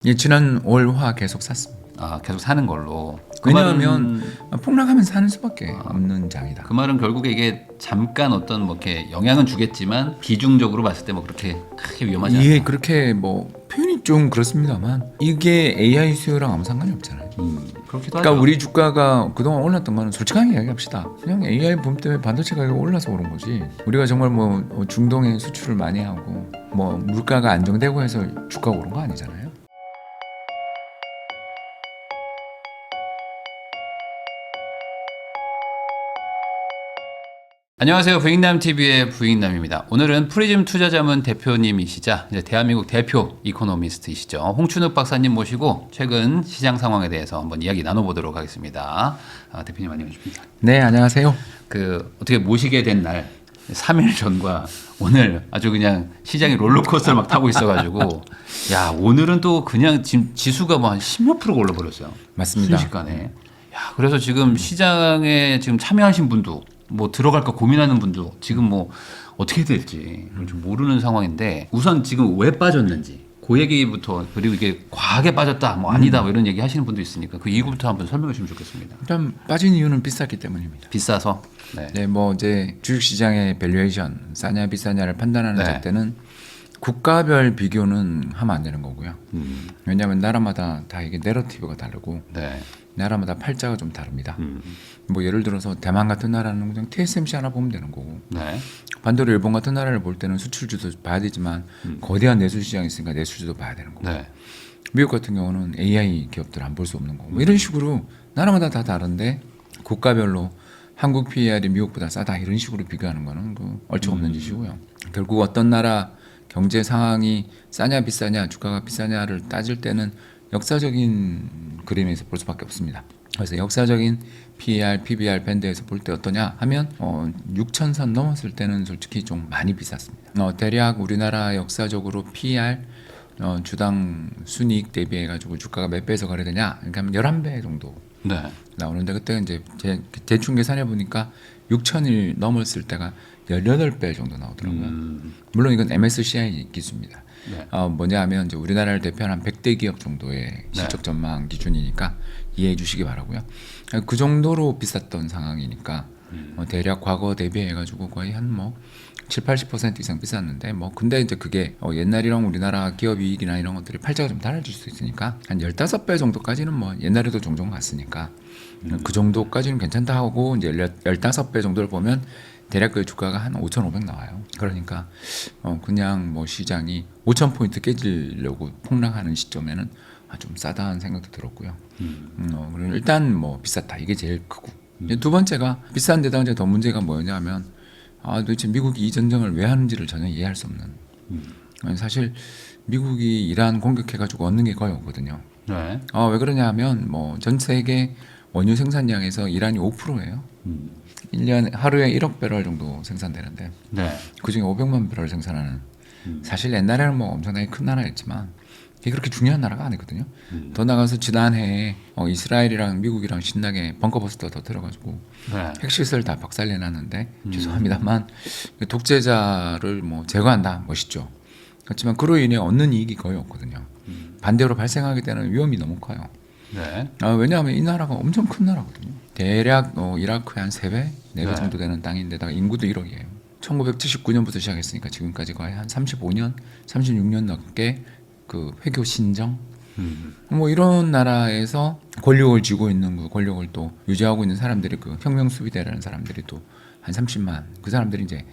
예, 지난 올화 계속 샀습니다. 아, 계속 사는 걸로. 왜냐하면 폭락하면 사는 수밖에 없는 장이다. 그 말은 결국에 이게 잠깐 어떤 뭐 이렇게 영향은 주겠지만 비중적으로 봤을 때 뭐 그렇게 크게 위험하지 않다. 이게 그렇게 뭐 표현이 좀 그렇습니다만 이게 AI 수요랑 아무 상관이 없잖아요. 그렇기도 그러니까 하죠. 우리 주가가 그동안 올랐던 거는 솔직하게 이야기합시다. 그냥 AI 붐 때문에 반도체 가격이 올라서 그런 거지. 우리가 정말 뭐 중동에 수출을 많이 하고 뭐 물가가 안정되고 해서 주가가 오른 거 아니잖아요. 안녕하세요. 부익남TV의 부익남입니다. 오늘은 프리즘 투자자문 대표님이시자 이제 대한민국 대표 이코노미스트이시죠. 홍춘욱 박사님 모시고 최근 시장 상황에 대해서 한번 이야기 나눠보도록 하겠습니다. 대표님 안녕하십니까? 네, 안녕하세요. 어떻게 모시게 된 날 3일 전과 오늘 아주 그냥 시장이 롤러코스터를 막 타고 있어가지고 야, 오늘은 또 그냥 지금 지수가 뭐 한 10몇 프로 올라버렸어요. 맞습니다. 순식간에. 야, 그래서 지금 시장에 지금 참여하신 분도 뭐 들어갈까 고민하는 분도 지금 뭐 어떻게 될지 좀 모르는 상황인데 우선 지금 왜 빠졌는지 그 얘기부터, 그리고 이게 과하게 빠졌다 뭐 아니다 뭐 이런 얘기 하시는 분도 있으니까 그 이유부터 한번 설명해 주시면 좋겠습니다. 일단 빠진 이유는 비쌌기 때문입니다. 비싸서. 네. 네, 뭐 이제 주식시장의 밸류에이션 싸냐 비싸냐를 판단하는 네. 잣대는 국가별 비교는 하면 안 되는 거고요. 왜냐하면 나라마다 다 이게 내러티브가 다르고 네. 나라마다 팔자가 좀 다릅니다. 뭐 예를 들어서 대만 같은 나라는 그냥 TSMC 하나 보면 되는 거고, 네. 반대로 일본 같은 나라를 볼 때는 수출주도 봐야 되지만 거대한 내수 시장이 있으니까 내수주도 봐야 되는 거고, 네. 미국 같은 경우는 AI 기업들 안 볼 수 없는 거고, 뭐 이런 식으로 나라마다 다 다른데 국가별로 한국 PER이 미국보다 싸다 이런 식으로 비교하는 거는 그 얼추 없는 짓이고요. 결국 어떤 나라 경제 상황이 싸냐 비싸냐 주가가 비싸냐를 따질 때는 역사적인 그림에서 볼 수밖에 없습니다. 그래서 역사적인 PER, PBR 밴드에서 볼 때 어떠냐 하면 6,000선 넘었을 때는 솔직히 좀 많이 비쌌습니다. 대략 우리나라 역사적으로 PER 주당 순이익 대비해 가지고 주가가 몇 배에서 거래되냐? 그러니까 11배 정도 네. 나오는데 그때 이제 대충 계산해 보니까 6,000일 넘었을 때가 18배 정도 나오더라고요. 물론 이건 MSCI 기수입니다. 네. 뭐냐 하면 이제 우리나라를 대표하는 100대 기업 정도의 실적 전망 기준이니까 이해해 주시기 바라고요. 그 정도로 비쌌던 상황이니까 대략 과거 대비해 가지고 거의 한 뭐 70-80% 이상 비쌌는데 뭐 근데 이제 그게 옛날이랑 우리나라 기업 이익이나 이런 것들이 팔자가 좀 달라질 수 있으니까 한 15배 정도까지는 뭐 옛날에도 종종 갔으니까 그 정도까지는 괜찮다 하고 이제 15배 정도를 보면 대략 그 주가가 한 5,500 나와요. 그러니까 그냥 뭐 시장이 5,000포인트 깨지려고 폭락하는 시점에는 좀 싸다는 생각도 들었고요. 그리고 일단 뭐 비쌌다 이게 제일 크고 두 번째가 비싼 데다가 이제 더 문제가 뭐냐면 도대체 미국이 이 전쟁을 왜 하는지를 전혀 이해할 수 없는. 사실 미국이 이란 공격해가지고 얻는 게 거의 없거든요. 네. 왜 그러냐 하면 뭐 전 세계 원유 생산량에서 이란이 5%예요. 1년 하루에 1억 배럴 정도 생산되는데 네. 그중에 500만 배럴 생산하는 사실 옛날에는 뭐 엄청나게 큰 나라였지만 이게 그렇게 중요한 나라가 아니거든요. 더 나가서 지난해에 이스라엘이랑 미국이랑 신나게 벙커버스터 더 들어가지고 네. 핵시설 다 박살내놨는데 죄송합니다만 독재자를 뭐 제거한다 멋있죠. 그렇지만 그로 인해 얻는 이익이 거의 없거든요. 반대로 발생하게 되는 위험이 너무 커요. 네. 왜냐하면 이 나라가 엄청 큰 나라거든요. 대략 이라크의 한 3배, 4배 네. 정도 되는 땅인데다가 인구도 1억이에요. 1979년부터 시작했으니까 지금까지 거의 한 35년, 36년 넘게 그 회교 신정 뭐 이런 나라에서 권력을 쥐고 있는 그 권력을 또 유지하고 있는 사람들이 그 혁명 수비대라는 사람들이 또 한 30만 그 사람들이 이제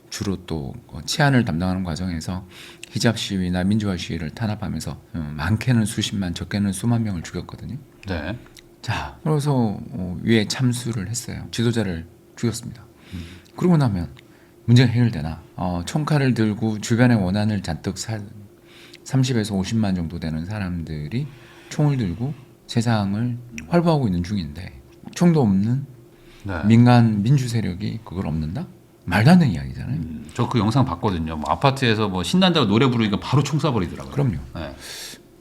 주로 또 치안을 담당하는 과정에서 히잡 시위나 민주화 시위를 탄압하면서 많게는 수십만 적게는 수만 명을 죽였거든요. 네. 자, 그래서 위에 참수를 했어요. 지도자를 죽였습니다. 그러고 나면 문제가 해결되나? 총칼을 들고 주변의 원한을 잔뜩 30에서 50만 정도 되는 사람들이 총을 들고 세상을 활보하고 있는 중인데 총도 없는 네. 민간 민주 세력이 그걸 없는다? 말도 안 되는 이야기잖아요. 저 그 영상 봤거든요. 뭐 아파트에서 뭐 신난다고 노래 부르니까 바로 총 쏴버리더라고요. 그럼요. 네.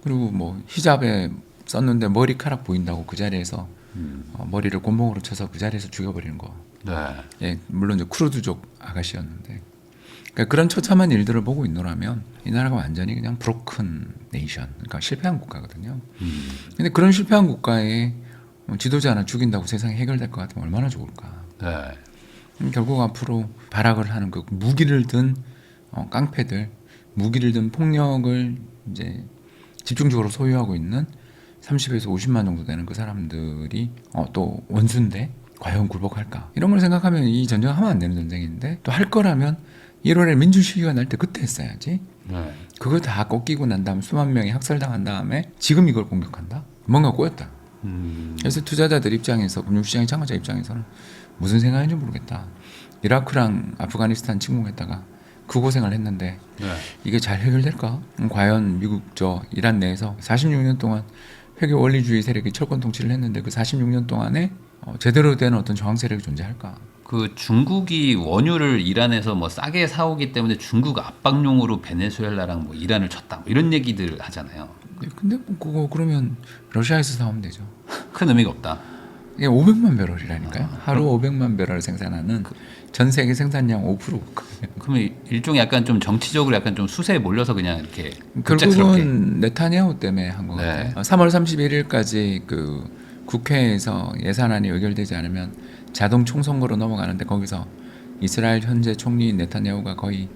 그리고 뭐 히잡에 썼는데 머리카락 보인다고 그 자리에서 머리를 곤봉으로 쳐서 그 자리에서 죽여버리는 거. 네. 예, 물론 이제 쿠르드족 아가씨였는데 그러니까 그런 처참한 일들을 보고 있노라면 이 나라가 완전히 그냥 브로큰 네이션, 그러니까 실패한 국가거든요. 근데 그런 실패한 국가에 지도자 하나 죽인다고 세상이 해결될 것 같으면 얼마나 좋을까. 네. 결국 앞으로 발악을 하는 그 무기를 든 깡패들, 무기를 든 폭력을 이제 집중적으로 소유하고 있는 30에서 50만 정도 되는 그 사람들이 또 원수인데 과연 굴복할까? 이런 걸 생각하면 이 전쟁을 하면 안 되는 전쟁인데 또 할 거라면 1월에 민주시위가 날 때 그때 했어야지. 네. 그거 다 꺾이고 난 다음 수만 명이 학살당한 다음에 지금 이걸 공격한다? 뭔가 꼬였다. 그래서 투자자들 입장에서 금융시장의 참가자 입장에서는 무슨 생각인지 모르겠다. 이라크랑 아프가니스탄 침공했다가 그 고생을 했는데 네. 이게 잘 해결될까? 과연 미국 이란 내에서 46년 동안 회계 원리주의 세력이 철권 통치를 했는데 그 46년 동안에 제대로 된 어떤 저항 세력이 존재할까? 그 중국이 원유를 이란에서 뭐 싸게 사오기 때문에 중국 압박용으로 베네수엘라랑 뭐 이란을 쳤다 뭐 이런 얘기들 하잖아요. 근데 뭐 그거 그러면 러시아에서 사오면 되죠. 큰 의미가 없다. 이게 500만 배럴이라니까요. 하루 500만 배럴 생산하는 전 세계 생산량 5%. 그러면 일종의 약간 좀 정치적으로 약간 좀 수세에 몰려서 그냥 이렇게 급작스럽게. 결국은 네타냐후 때문에 한 것 같아요. 네. 3월 31일까지 그 국회에서 예산안이 의결되지 않으면 자동 총선거로 넘어가는데 거기서 이스라엘 현재 총리인 네타냐후가 거의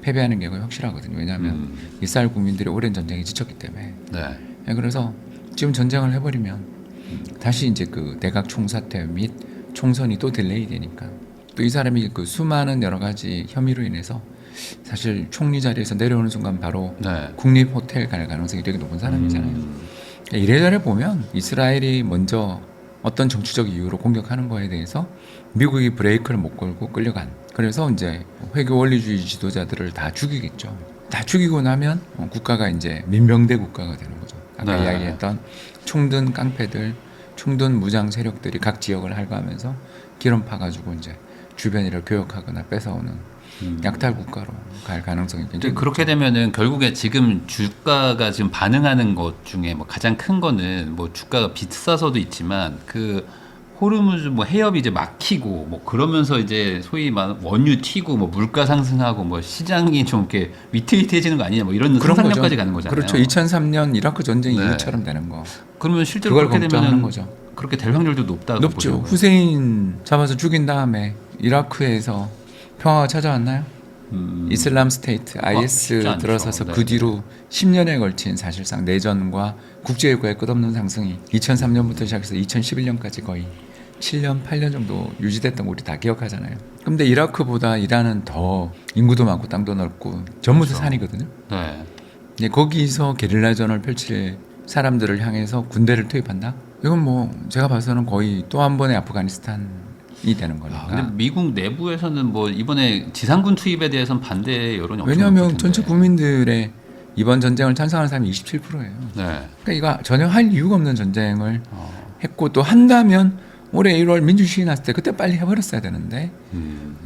패배하는 게 거의 확실하거든요. 왜냐하면 이스라엘 국민들이 오랜 전쟁에 지쳤기 때문에. 네. 그래서 지금 전쟁을 해버리면 다시 이제 그 대각 총사퇴 및 총선이 또 딜레이 되니까 또 이 사람이 그 수많은 여러 가지 혐의로 인해서 사실 총리 자리에서 내려오는 순간 바로 네. 국립 호텔 갈 가능성이 되게 높은 사람이잖아요. 그러니까 이래저래 보면 이스라엘이 먼저 어떤 정치적 이유로 공격하는 거에 대해서 미국이 브레이크를 못 걸고 끌려간. 그래서 이제 회교 원리주의 지도자들을 다 죽이겠죠. 다 죽이고 나면 국가가 이제 민병대 국가가 되는 거죠. 아까 네. 이야기했던 총든 깡패들, 총든 무장 세력들이 각 지역을 할거하면서 기름 파가지고 이제 주변이를 교역하거나 뺏어오는 약탈 국가로 갈 가능성이 근데 굉장히 그렇게 되면은 결국에 지금 주가가 지금 반응하는 것 중에 뭐 가장 큰 거는 뭐 주가가 비싸서도 있지만 그 호르무즈 뭐 해협이 이제 막히고 뭐 그러면서 이제 소위 말 원유 튀고 뭐 물가 상승하고 뭐 시장이 좀 이렇게 위태위태해지는 거 아니냐 뭐 이런 그런 상상력까지 거죠. 가는 거잖아요. 그렇죠. 2003년 이라크 전쟁 네. 이후처럼 되는 거. 그러면 실제로 그걸 그렇게 걱정하는 되면은 거죠. 그렇게 될 확률도 높다고 높죠. 보시고요. 후세인 잡아서 죽인 다음에 이라크에서 평화가 찾아왔나요? 이슬람 스테이트 IS 쉽지 않죠. 들어서서 네. 그 뒤로 10년에 걸친 사실상 내전과 국제유가의 끝없는 상승이 2003년부터 시작해서 2011년까지 거의 7년, 8년 정도 유지됐던 거 우리 다 기억하잖아요. 근데 이라크보다 이란은 더 인구도 많고 땅도 넓고 전부 다 산이거든요. 네. 이제 거기서 게릴라전을 펼칠 사람들을 향해서 군대를 투입한다? 이건 뭐 제가 봐서는 거의 또 한 번의 아프가니스탄이 되는 거니까. 근데 미국 내부에서는 뭐 이번에 지상군 투입에 대해서는 반대 여론이 엄청 왜냐하면 높을 텐데. 전체 국민들의 이번 전쟁을 찬성하는 사람이 27%예요. 네. 그러니까 이거 전혀 할 이유가 없는 전쟁을 했고 또 한다면 올해 1월 민주시위 났을 때 그때 빨리 해버렸어야 되는데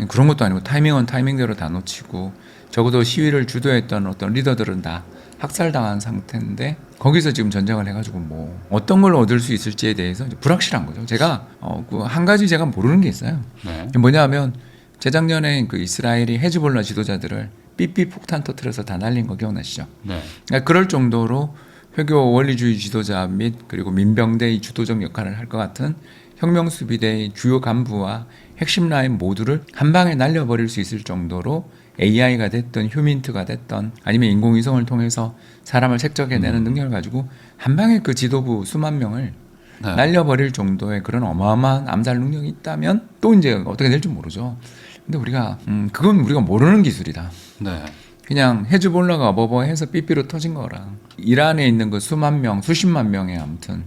그런 것도 아니고 타이밍은 타이밍대로 다 놓치고 적어도 시위를 주도했던 어떤 리더들은 다 학살당한 상태인데 거기서 지금 전쟁을 해가지고 뭐 어떤 걸 얻을 수 있을지에 대해서 이제 불확실한 거죠. 제가 그 한 가지 제가 모르는 게 있어요. 네. 뭐냐하면 재작년에 그 이스라엘이 헤즈볼라 지도자들을 삐삐 폭탄 터뜨려서 다 날린 거 기억나시죠? 네. 그러니까 그럴 정도로 회교 원리주의 지도자 및 그리고 민병대의 주도적 역할을 할 것 같은 혁명수비대의 주요 간부와 핵심 라인 모두를 한 방에 날려버릴 수 있을 정도로 AI가 됐든 휴민트가 됐든 아니면 인공위성을 통해서 사람을 색적해내는 능력을 가지고 한 방에 그 지도부 수만 명을 네. 날려버릴 정도의 그런 어마어마한 암살 능력이 있다면 또 이제 어떻게 될지 모르죠. 근데 우리가 그건 우리가 모르는 기술이다. 네. 그냥 헤즈볼라가 어버버해서 삐삐로 터진 거랑 이란에 있는 그 수만 명, 수십만 명의 아무튼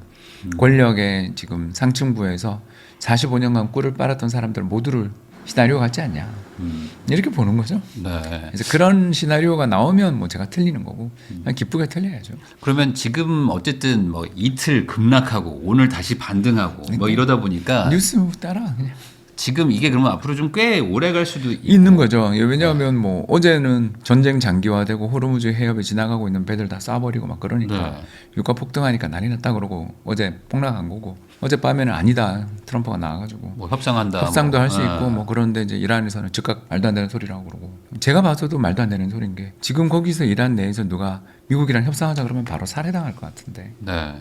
권력의 지금 상층부에서 45년간 꿀을 빨았던 사람들 모두를 시나리오 같지 않냐 이렇게 보는 거죠. 네. 그래서 그런 시나리오가 나오면 뭐 제가 틀리는 거고 그냥 기쁘게 틀려야죠. 그러면 지금 어쨌든 뭐 이틀 급락하고 오늘 다시 반등하고 뭐 이러다 보니까 뉴스 따라 그냥 지금 이게 그러면 앞으로 좀 꽤 오래 갈 수도 있는 거죠. 왜냐하면 뭐 어제는 전쟁 장기화되고 호르무즈 해협에 지나가고 있는 배들 다 쏴버리고 막 그러니까 네. 유가 폭등하니까 난리 났다 그러고 어제 폭락한 거고 어젯밤에는 아니다 트럼프가 나와가지고 뭐 협상한다. 협상도 뭐. 할 수 있고 뭐 그런데 이제 이란에서는 즉각 말도 안 되는 소리라고 그러고 제가 봐서도 말도 안 되는 소리인 게 지금 거기서 이란 내에서 누가 미국이랑 협상하자 그러면 바로 살해당할 것 같은데 네.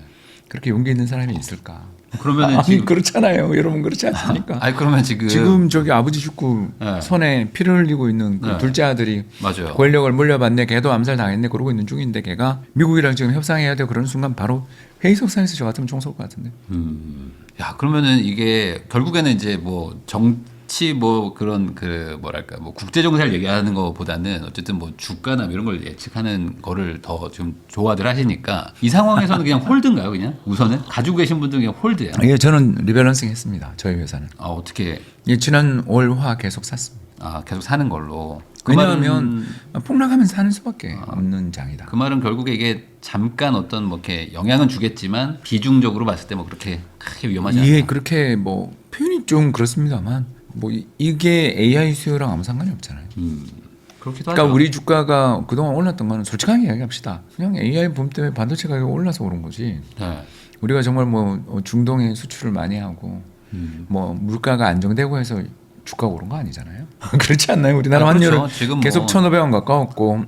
그렇게 용기 있는 사람이 있을까? 그러면은 아니 지금 그렇잖아요. 여러분 그렇지 않습니까? 아니 그러면 지금 저기 아버지 죽고 네. 손에 피를 흘리고 있는 그 네. 둘째 아들이 맞아요. 권력을 물려받네 걔도 암살 당했네 그러고 있는 중인데 걔가 미국이랑 지금 협상해야 돼 그러는 순간 바로 회의석상에서 저 같으면 총 쏠 것 같은데. 야 그러면은 이게 결국에는 이제 뭐 정치 뭐 그런 그 뭐랄까 뭐 국제 정세를 얘기하는 것보다는 어쨌든 뭐 주가나 이런 걸 예측하는 거를 더 좀 좋아들 하시니까 이 상황에서는 그냥 홀드인가요 그냥 우선은 가지고 계신 분들은 그냥 홀드야. 예, 저는 리밸런싱 했습니다. 저희 회사는. 아 어떻게 예, 지난 월화 계속 샀습니다. 아 계속 사는 걸로. 왜냐하면 폭락하면 사는 수밖에 없는 장이다. 그 말은 결국에 이게 잠깐 어떤 뭐 이렇게 영향은 주겠지만 비중적으로 봤을 때 뭐 그렇게 크게 위험하지 않다. 이게 그렇게 뭐 표현이 좀 그렇습니다만 뭐 이게 AI 수요랑 아무 상관이 없잖아요. 그렇기도 그러니까 하죠. 우리 주가가 그동안 올랐던 거는 솔직하게 이야기합시다. 그냥 AI 붐 때문에 반도체 가격이 올라서 그런 거지. 네. 우리가 정말 뭐 중동에 수출을 많이 하고 뭐 물가가 안정되고 해서 주가가 오른 거 아니잖아요. 그렇지 않나요? 우리나라 아, 그렇죠. 환율은 지금 계속 뭐 1,500원 가까웠고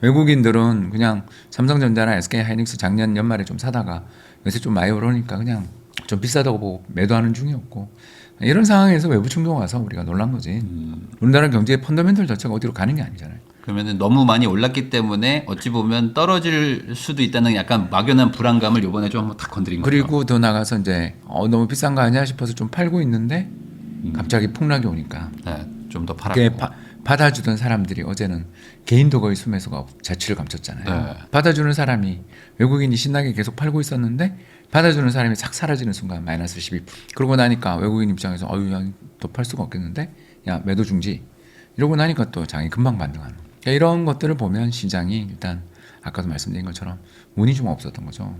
외국인들은 그냥 삼성전자나 SK하이닉스 작년 연말에 좀 사다가 요새 좀 많이 오르니까 그냥 좀 비싸다고 보고 매도하는 중이었고 이런 상황에서 외부 충격 와서 우리가 놀란 거지. 우리나라 경제의 펀더멘털 자체가 어디로 가는 게 아니잖아요. 그러면은 너무 많이 올랐기 때문에 어찌 보면 떨어질 수도 있다는 약간 막연한 불안감을 이번에 좀 한번 탁 건드린 거죠. 그리고 더 나가서 이제 너무 비싼 거 아니야 싶어서 좀 팔고 있는데 갑자기 폭락이 오니까 네, 좀 더 그게 팔았고. 받아주던 사람들이 어제는 개인도 거의 수매수가 자취를 감췄잖아요. 네. 받아주는 사람이 외국인이 신나게 계속 팔고 있었는데 받아주는 사람이 싹 사라지는 순간 마이너스 12%. 그러고 나니까 외국인 입장에서 더 팔 수가 없겠는데 야 매도 중지 이러고 나니까 또 장이 금방 반등하는. 그러니까 이런 것들을 보면 시장이 일단 아까도 말씀드린 것처럼 운이 좀 없었던 거죠.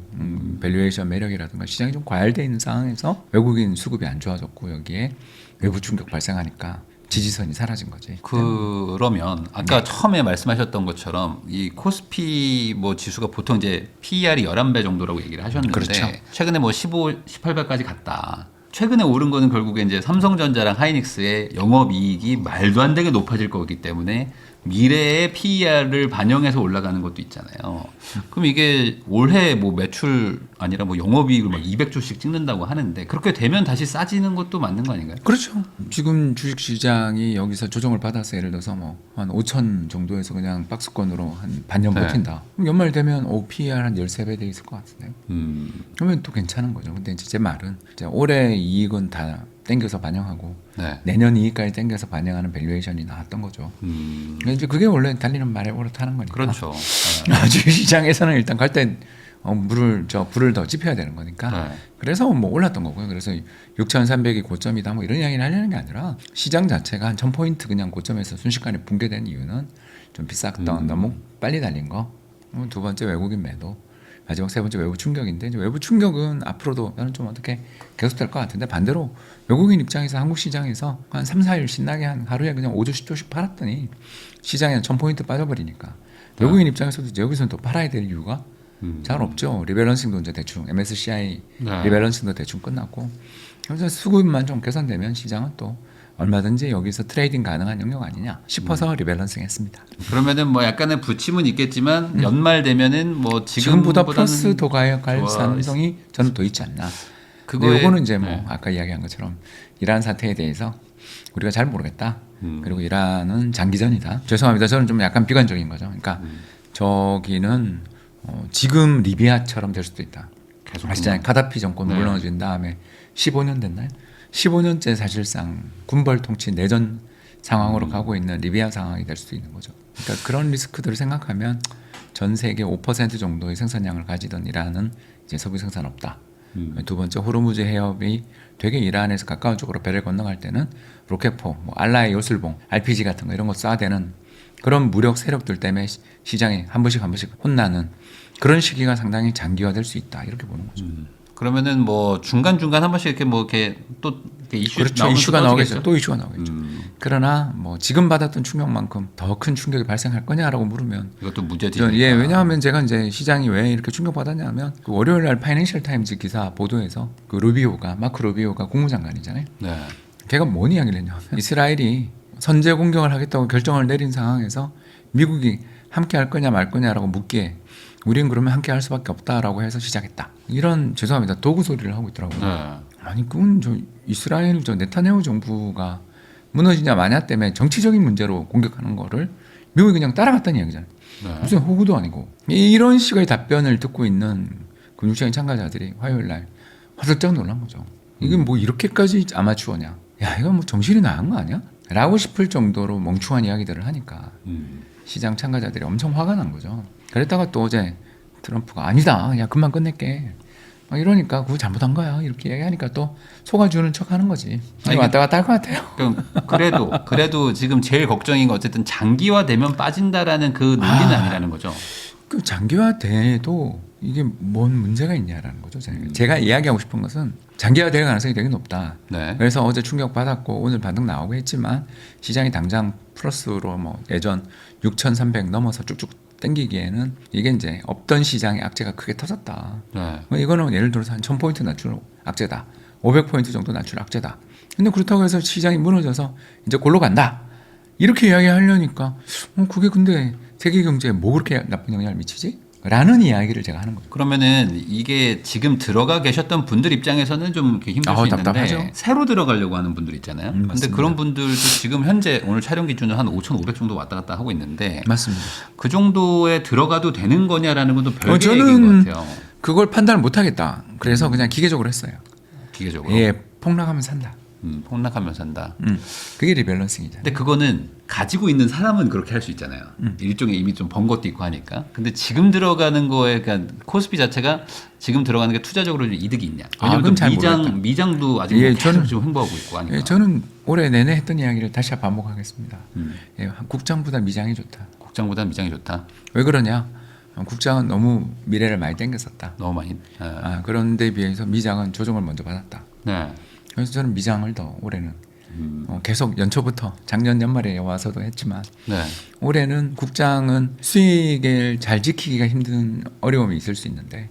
밸류에이션 매력이라든가 시장이 좀 과열돼 있는 상황에서 외국인 수급이 안 좋아졌고 여기에 외부 충격 발생하니까 지지선이 사라진 거지. 그러면 아까 처음에 말씀하셨던 것처럼 이 코스피 뭐 지수가 보통 이제 PER이 11배 정도라고 얘기를 하셨는데 그렇죠. 최근에 뭐 15, 18배까지 갔다. 최근에 오른 거는 결국에 이제 삼성전자랑 하이닉스의 영업이익이 말도 안 되게 높아질 거기 때문에 미래의 PER을 반영해서 올라가는 것도 있잖아요. 그럼 이게 올해 뭐 매출 아니라 뭐 영업이익을 막 200조씩 찍는다고 하는데 그렇게 되면 다시 싸지는 것도 맞는 거 아닌가요? 그렇죠. 지금 주식시장이 여기서 조정을 받아서 예를 들어서 뭐 한 5천 정도에서 그냥 박스권으로 한 반년 네. 버틴다. 그럼 연말 되면 PER 한 13배 돼 있을 것 같은데요. 그러면 또 괜찮은 거죠. 근데 이제 제 말은 이제 올해 이익은 다 땡겨서 반영하고 네. 내년 이익까지 땡겨서 반영하는 밸류에이션이 나왔던 거죠. 그러니까 이제 그게 원래 달리는 말에 올라타는 거니까. 그렇죠. 주식시장에서는 일단 갈 때 불을 더 지펴야 되는 거니까. 네. 그래서 뭐 올랐던 거고요. 그래서 6,300이 고점이다 뭐 이런 이야기를 하려는 게 아니라 시장 자체가 한 1,000포인트 그냥 고점에서 순식간에 붕괴된 이유는 좀 비쌌던 너무 빨리 달린 거. 두 번째 외국인 매도. 마지막 세 번째 외부 충격인데 이제 외부 충격은 앞으로도 저는 좀 어떻게 계속될 것 같은데 반대로 외국인 입장에서 한국 시장에서 한 3, 4일 신나게 한 하루에 그냥 5조 10조씩 팔았더니 시장에 한 1,000포인트 빠져버리니까 외국인 입장에서도 이제 여기서는 또 팔아야 될 이유가 잘 없죠. 리밸런싱도 이제 대충 MSCI 네. 리밸런싱도 대충 끝났고 그래서 수급만 좀 개선되면 시장은 또 얼마든지 여기서 트레이딩 가능한 영역 아니냐 싶어서 리밸런싱 했습니다. 그러면은 뭐 약간의 부침은 있겠지만 연말 되면은 뭐 지금보다 지금보다는 플러스 더 갈 좋아 가능성이 저는 더 있지 않나. 그거에 요거는 이제 뭐 네. 아까 이야기한 것처럼 이란 사태에 대해서 우리가 잘 모르겠다. 그리고 이란은 장기전이다. 죄송합니다. 저는 좀 약간 비관적인 거죠. 그러니까 저기는 지금 리비아처럼 될 수도 있다. 계속 아시잖아요. 카다피 정권 네. 물러진 다음에 15년 됐나요? 15년째 사실상 군벌 통치 내전 상황으로 가고 있는 리비아 상황이 될 수도 있는 거죠. 그러니까 그런 리스크들을 생각하면 전 세계 5% 정도의 생산량을 가지던 이란은 이제 석유 생산 없다. 두 번째 호르무즈 해협이 되게 이란에서 가까운 쪽으로 배를 건너갈 때는 로켓포, 뭐 알라의 요술봉, RPG 같은 거 이런 거 쏴대는 그런 무력 세력들 때문에 시장이 한 번씩 혼나는 그런 시기가 상당히 장기화될 수 있다 이렇게 보는 거죠. 그러면은 뭐 중간 한 번씩 이렇게 뭐 이렇게 또 그렇죠. 이슈가 나오겠죠. 또 이슈가 나오겠죠. 음. 그러나 뭐 지금 받았던 충격만큼 더 큰 충격이 발생할 거냐라고 물으면 이것도 문제지. 예, 왜냐하면 제가 이제 시장이 왜 이렇게 충격받았냐면 그 월요일 날 파이낸셜 타임즈 기사 보도에서 그 마크 루비오가 국무장관이잖아요. 네. 걔가 뭔 이야기를 했냐면 이스라엘이 선제 공격을 하겠다고 결정을 내린 상황에서 미국이 함께 할 거냐 말 거냐라고 묻기에 우린 그러면 함께 할 수밖에 없다라고 해서 시작했다. 이런 죄송합니다. 도구 소리를 하고 있더라고요. 네. 아니 그건 저 이스라엘 저 네타냐후 정부가 무너지냐 마냐 때문에 정치적인 문제로 공격하는 거를 미국이 그냥 따라갔다는 이야기잖아요. 네. 무슨 호구도 아니고 이런 식의 답변을 듣고 있는 금융시장 참가자들이 화요일 날 화들짝 놀란 거죠. 이게 뭐 이렇게까지 아마추어냐? 야 이거 뭐 정신이 나간 거 아니야? 라고 싶을 정도로 멍청한 이야기들을 하니까 시장 참가자들이 엄청 화가 난 거죠. 그랬다가 또 어제 트럼프가 아니다, 야 금방 끝낼게. 막 이러니까 그거 잘못한 거야 이렇게 얘기하니까 또 속아주는 척하는 거지. 아니, 왔다 갔다 할 것 같아요. 그래도 지금 제일 걱정인 건 어쨌든 장기화되면 빠진다라는 그 논리는 아니라는 거죠. 그 장기화돼도 이게 뭔 문제가 있냐라는 거죠. 제가 이야기하고 싶은 것은 장기화될 가능성이 되게 높다. 네. 그래서 어제 충격 받았고 오늘 반등 나오고 했지만 시장이 당장 플러스로 뭐 예전 6,300 넘어서 쭉쭉 땡기기에는 이게 이제 없던 시장의 악재가 크게 터졌다. 네. 뭐 이거는 예를 들어서 한 1,000포인트 낮출 악재다. 500포인트 정도 낮출 악재다. 근데 그렇다고 해서 시장이 무너져서 이제 골로 간다. 이렇게 이야기하려니까 그게 근데 세계 경제에 뭐 그렇게 나쁜 영향을 미치지? 라는 이야기를 제가 하는 거죠. 그러면은 이게 지금 들어가 계셨던 분들 입장에서는 좀 이렇게 힘들 수 있는데 답답하죠. 새로 들어가려고 하는 분들 있잖아요. 근데 맞습니다. 그런 분들도 지금 현재 오늘 촬영 기준으로 한 5,500 정도 왔다 갔다 하고 있는데 맞습니다. 그 정도에 들어가도 되는 거냐라는 것도 별개의 저는 얘기인 것 같아요. 그걸 판단을 못 하겠다. 그래서 그냥 기계적으로 했어요. 기계적으로. 예, 폭락하면 산다. 폭락하면 산다. 그게 리밸런싱이잖아요. 근데 그거는 가지고 있는 사람은 그렇게 할 수 있잖아요. 일종의 이미 좀 번 것도 있고 하니까. 근데 지금 들어가는 거에 그러니까 코스피 자체가 지금 들어가는 게 투자적으로 좀 이득이 있냐? 왜냐면 그건 또 잘 모르겠다. 미장도 아직 예, 계속 지금 횡보하고 있고 하니까. 예, 저는 올해 내내 했던 이야기를 다시 반복하겠습니다. 예, 국장보다 미장이 좋다. 국장보다 미장이 좋다. 왜 그러냐? 국장은 너무 미래를 많이 땡겼었다. 너무 많이. 그런데 비해서 미장은 조정을 먼저 받았다. 네. 그래서 저는 미장을 더 올해는 계속 연초부터 작년 연말에 와서도 했지만 네. 올해는 국장은 수익을 잘 지키기가 힘든 어려움이 있을 수 있는데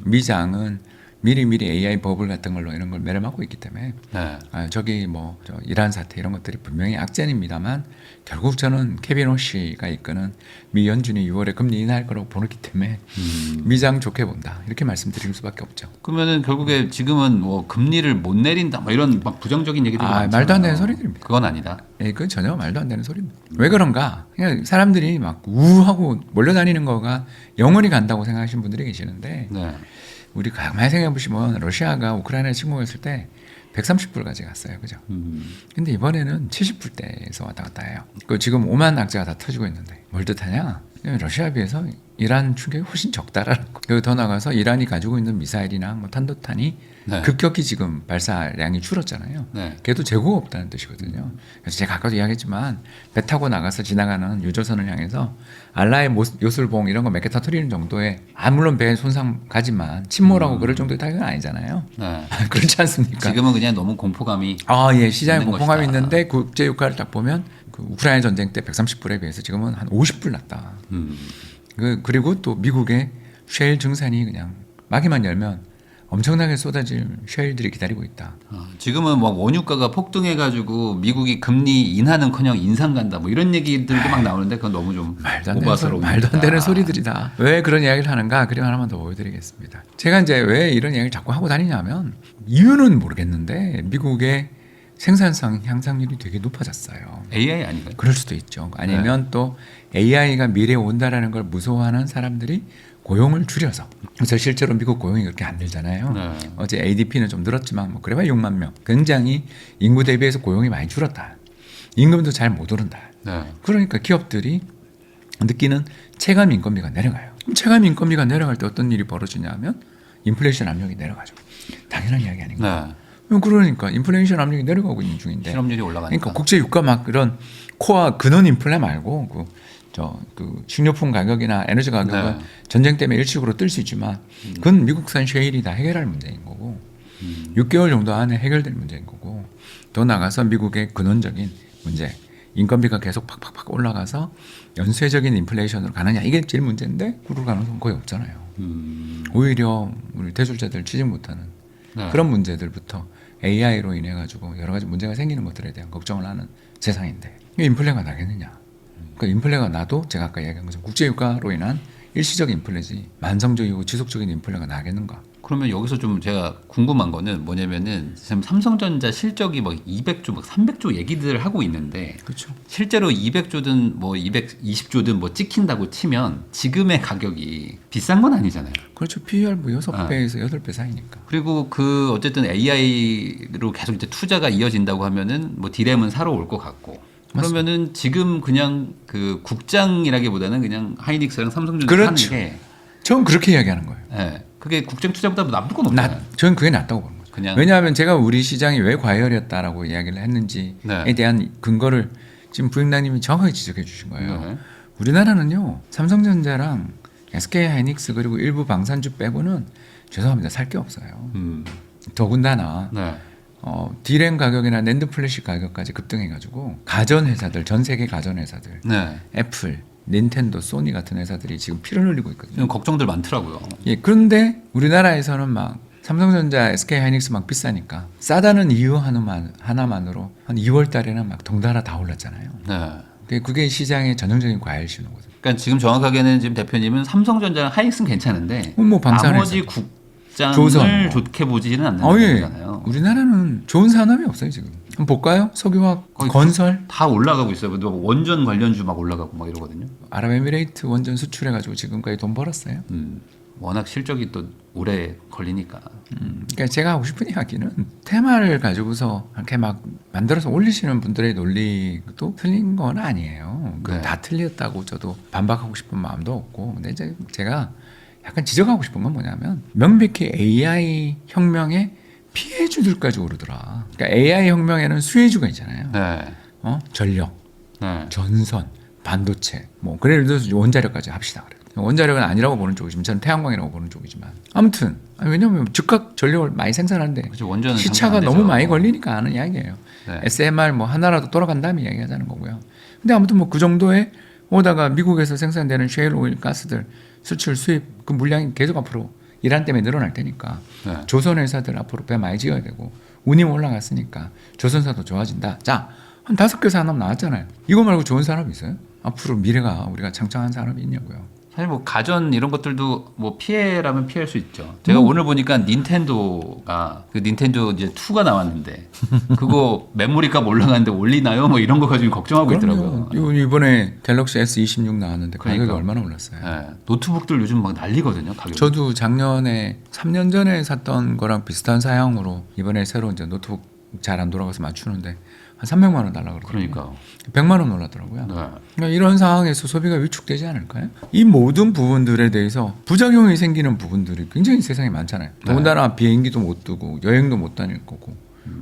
미장은 미리미리 AI 버블 같은 걸로 이런 걸 매려맞고 있기 때문에 네. 저기 저 이란 사태 이런 것들이 분명히 악재입니다만 결국 저는 케빈 호시가 이끄는 미 연준이 6월에 금리 인하할 거라고 보기 때문에 미장 좋게 본다 이렇게 말씀드릴 수밖에 없죠. 그러면은 결국에 지금은 뭐 금리를 못 내린다 뭐 이런 막 부정적인 얘기들이 많잖아요. 말도 안 되는 소리들입니다. 그건 아니다. 예, 그건 전혀 말도 안 되는 소리입니다. 왜 그런가? 그냥 사람들이 막 우하고 몰려다니는 거가 영원히 간다고 생각하시는 분들이 계시는데 네. 우리 가만히 생각해 보시면 러시아가 우크라이나에 침공했을 때 130불까지 갔어요. 그죠? 근데 이번에는 70불대에서 왔다 갔다 해요. 그 지금 5만 악재가 다 터지고 있는데 뭘 뜻하냐? 러시아에 비해서 이란 충격이 훨씬 적다라는 거. 그리고 더 나가서 이란이 가지고 있는 미사일이나 뭐 탄도탄이 네. 급격히 지금 발사량이 줄었잖아요. 네. 걔도 재고가 없다는 뜻이거든요. 그래서 제가 아까도 이야기했지만 배 타고 나가서 지나가는 유조선을 향해서 알라의 요술봉 이런 거 몇 개 터뜨리는 정도의 물론 배에 손상 가지만 침몰하고 그럴 정도의 타격은 아니잖아요. 네. 그렇지 않습니까? 지금은 그냥 너무 공포감이 예, 시장에 있는 공포감이 것이다. 있는데 국제 유가를 딱 보면 그 우크라이나 전쟁 때 130불에 비해서 지금은 한 50불 낮다. 그리고 또 미국의 셰일 증산이 그냥 마기만 열면 엄청나게 쏟아질 셰일들이 기다리고 있다. 지금은 뭐 원유가가 폭등해가지고 미국이 금리 인하는커녕 인상 간다 뭐 이런 얘기들도 막 나오는데 그건 너무 좀 오바스러운 말도 안 되는 소리들이다. 왜 그런 이야기를 하는가? 그림 하나만 더 보여드리겠습니다. 제가 이제 왜 이런 이야기를 자꾸 하고 다니냐면 이유는 모르겠는데 미국의 생산성 향상률이 되게 높아졌어요. AI 아닌가요? 그럴 수도 있죠. 아니면 또 AI가 미래에 온다라는 걸 무서워하는 사람들이 고용을 줄여서. 그래서 실제로 미국 고용이 그렇게 안 늘잖아요. 네. 어제 ADP는 좀 늘었지만 뭐 그래봐야 6만 명. 굉장히 인구 대비해서 고용이 많이 줄었다. 임금도 잘 못 오른다. 네. 그러니까 기업들이 느끼는 체감 인건비가 내려가요. 그럼 체감 인건비가 내려갈 때 어떤 일이 벌어지냐면 인플레이션 압력이 내려가죠. 당연한 이야기 아닌가. 네. 그러니까 인플레이션 압력이 내려가고 있는 중인데. 실업률이 올라가니까. 그러니까 국제 유가 막 이런 코어 근원 인플레 말고 그 식료품 가격이나 에너지 가격은 네. 전쟁 때문에 일시적으로 뜰 수 있지만 그건 미국산 셰일이 다 해결할 문제인 거고 6개월 정도 안에 해결될 문제인 거고 더 나가서 미국의 근원적인 문제, 인건비가 계속 팍팍팍 올라가서 연쇄적인 인플레이션으로 가느냐, 이게 제일 문제인데 그럴 가능성은 거의 없잖아요. 오히려 우리 대출자들 취직 못하는 네. 그런 문제들부터 AI로 인해 가지고 여러 가지 문제가 생기는 것들에 대한 걱정을 하는 세상인데 이 인플레가 나겠느냐? 그러니까 인플레가 나도 제가 아까 이야기한 것처럼 국제유가로 인한 일시적인 인플레지 만성적이고 지속적인 인플레가 나겠는가? 그러면 여기서 좀 제가 궁금한 거는 뭐냐면은 지금 삼성전자 실적이 막 200조, 막 300조 얘기들 하고 있는데 그렇죠. 실제로 200조든 뭐 220조든 뭐 찍힌다고 치면 지금의 가격이 비싼 건 아니잖아요. 그렇죠. PER 뭐 6배에서 8배 사이니까. 그리고 그 어쨌든 AI로 계속 이제 투자가 이어진다고 하면은 뭐 디램은 사러 올 것 같고. 그러면은 지금 그냥 그 국장이라기보다는 그냥 하이닉스랑 삼성전자 그렇죠. 하는 게, 저는 그렇게 이야기하는 거예요. 예, 그게 국장 투자보다 나쁠 건 없잖아요. 저는 그게 낫다고 보는 거죠. 그냥 왜냐하면 제가 우리 시장이 왜 과열이었다라고 이야기를 했는지에 네. 대한 근거를 지금 부장님이 정확하게 지적해 주신 거예요. 네. 우리나라는요, 삼성전자랑 SK 하이닉스 그리고 일부 방산주 빼고는 죄송합니다, 살 게 없어요. 더군다나 네. 디램 가격이나 낸드 플래시 가격까지 급등해가지고 가전 회사들, 전 세계 가전 회사들, 네. 애플, 닌텐도, 소니 같은 회사들이 지금 피를 흘리고 있거든요. 지금 걱정들 많더라고요. 예, 그런데 우리나라에서는 막 삼성전자, SK 하이닉스 막 비싸니까 싸다는 이유 하나만으로 한 2월 달에는 막 덩달아 다 올랐잖아요. 네. 그게 시장의 전형적인 과열 신호거든요. 그러니까 지금 정확하게는 지금 대표님은 삼성전자 하이닉스는 괜찮은데 뭐 방산 나머지 회사. 국장을 조선. 좋게 보지는 않는 예. 거잖아요. 우리나라는 좋은 산업이 없어요 지금. 한번 볼까요? 석유화학, 거의 건설, 다 올라가고 있어요. 원전 관련주 막 올라가고 막 이러거든요. 아랍에미레이트 원전 수출해가지고 지금까지 돈 벌었어요. 워낙 실적이 또 오래 걸리니까. 그러니까 제가 하고 싶은 이야기는 테마를 가지고서 이렇게 막 만들어서 올리시는 분들의 논리도 틀린 건 아니에요. 네. 다 틀렸다고 저도 반박하고 싶은 마음도 없고, 근데 이제 제가 약간 지적하고 싶은 건 뭐냐면 명백히 AI 혁명의 피해주들까지 오르더라. 그러니까 AI 혁명에는 수혜주가 있잖아요. 네. 전력, 네. 전선, 반도체, 뭐 그래 도 원자력까지 합시다 그래. 원자력은 아니라고 보는 쪽이지만 저는 태양광이라고 보는 쪽이지만 아무튼 왜냐하면 즉각 전력을 많이 생산하는데 그렇죠. 원전은 시차가 상관 안 너무 되죠. 많이 걸리니까 하는 이야기예요. 네. SMR 뭐 하나라도 돌아간다면 이야기하자는 거고요. 근데 아무튼 뭐 그 정도에 오다가 미국에서 생산되는 셰일 오일 가스들 수출 수입 그 물량이 계속 앞으로 이란 때문에 늘어날 테니까 네. 조선 회사들 앞으로 배 많이 지어야 되고 운임 올라갔으니까 조선사도 좋아진다. 자, 한 5개 산업 나왔잖아요. 이거 말고 좋은 산업이 있어요? 앞으로 미래가 우리가 창창한 산업이 있냐고요. 사실 뭐 가전 이런 것들도 뭐 피해라면 피할 수 있죠. 제가 오늘 보니까 닌텐도가 그 닌텐도 이제 2가 나왔는데 그거 메모리값 올라가는데 올리나요? 뭐 이런 거 가지고 걱정하고 있더라고요. 이번에 갤럭시 S26 나왔는데 가격이 그러니까. 얼마나 올랐어요? 네. 노트북들 요즘 막 난리거든요. 가격. 저도 작년에 3년 전에 샀던 거랑 비슷한 사양으로 이번에 새로 이제 노트북 잘 안 돌아가서 맞추는데 한 300만 원 달라고 그러거든요. 그러니까. 100만 원 올랐더라고요. 네. 그러니까 이런 상황에서 소비가 위축되지 않을까요? 이 모든 부분들에 대해서 부작용이 생기는 부분들이 굉장히 세상에 많잖아요. 네. 더군다나 비행기도 못 뜨고 여행도 못 다닐 거고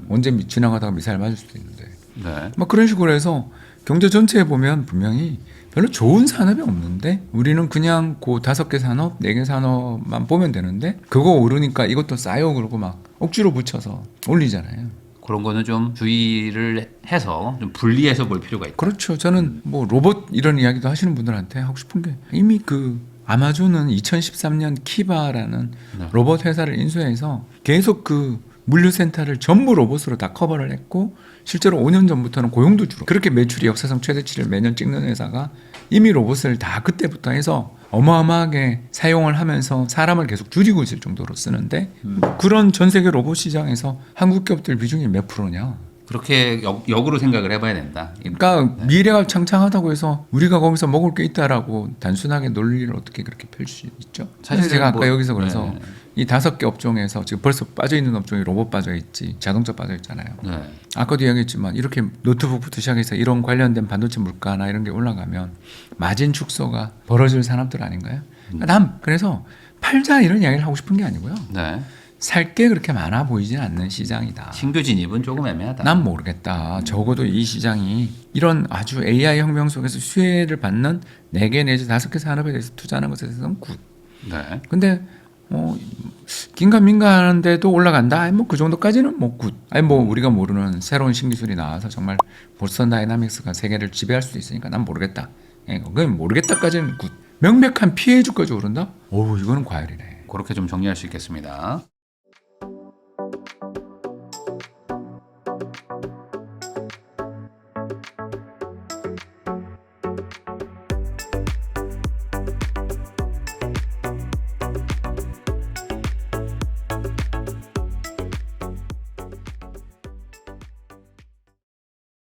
언제 지나가다가 미사일 맞을 수도 있는데 네. 막 그런 식으로 해서 경제 전체에 보면 분명히 별로 좋은 산업이 없는데 우리는 그냥 그 5개 산업, 4개 산업만 보면 되는데 그거 오르니까 이것도 싸요 그러고 막 억지로 붙여서 올리잖아요. 그런 거는 좀 주의를 해서 좀 분리해서 볼 필요가 있다. 그렇죠. 저는 뭐 로봇 이런 이야기도 하시는 분들한테 하고 싶은 게 이미 그 아마존은 2013년 키바라는 네. 로봇 회사를 인수해서 계속 그 물류센터를 전부 로봇으로 다 커버를 했고 실제로 5년 전부터는 고용도 줄어. 그렇게 매출이 역사상 최대치를 매년 찍는 회사가 이미 로봇을 다 그때부터 해서 어마어마하게 사용을 하면서 사람을 계속 줄이고 있을 정도로 쓰는데 그런 전 세계 로봇 시장에서 한국 기업들 비중이 몇 프로냐? 그렇게 역으로 생각을 해봐야 된다. 그러니까 미래가 창창하다고 해서 우리가 거기서 먹을 게 있다라고 단순하게 논리를 어떻게 그렇게 펼칠 수 있죠? 사실 제가 아까 뭐, 여기서 그래서 네. 이 5개 업종에서 지금 벌써 빠져 있는 업종이 로봇 빠져 있지, 자동차 빠져 있잖아요. 네. 아까도 이야기했지만 이렇게 노트북부터 시작해서 이런 관련된 반도체 물가나 이런 게 올라가면 마진 축소가 벌어질 산업들 아닌가요? 난 그래서 팔자 이런 이야기를 하고 싶은 게 아니고요. 네. 살 게 그렇게 많아 보이진 않는 시장이다. 신규 진입은 조금 애매하다. 난 모르겠다. 적어도 이 시장이 이런 아주 AI 혁명 속에서 수혜를 받는 4개 내지 5개 산업에 대해서 투자하는 것에 대해서는 굿. 네. 근데 긴가민가하는데도 올라간다. 아니 뭐 그 정도까지는 뭐 굿. 아니 뭐 우리가 모르는 새로운 신기술이 나와서 정말 보스턴 다이나믹스가 세계를 지배할 수도 있으니까 난 모르겠다. 그건 모르겠다까지는 굿. 명백한 피해주까지 오른다? 오 이거는 과열이네. 그렇게 좀 정리할 수 있겠습니다.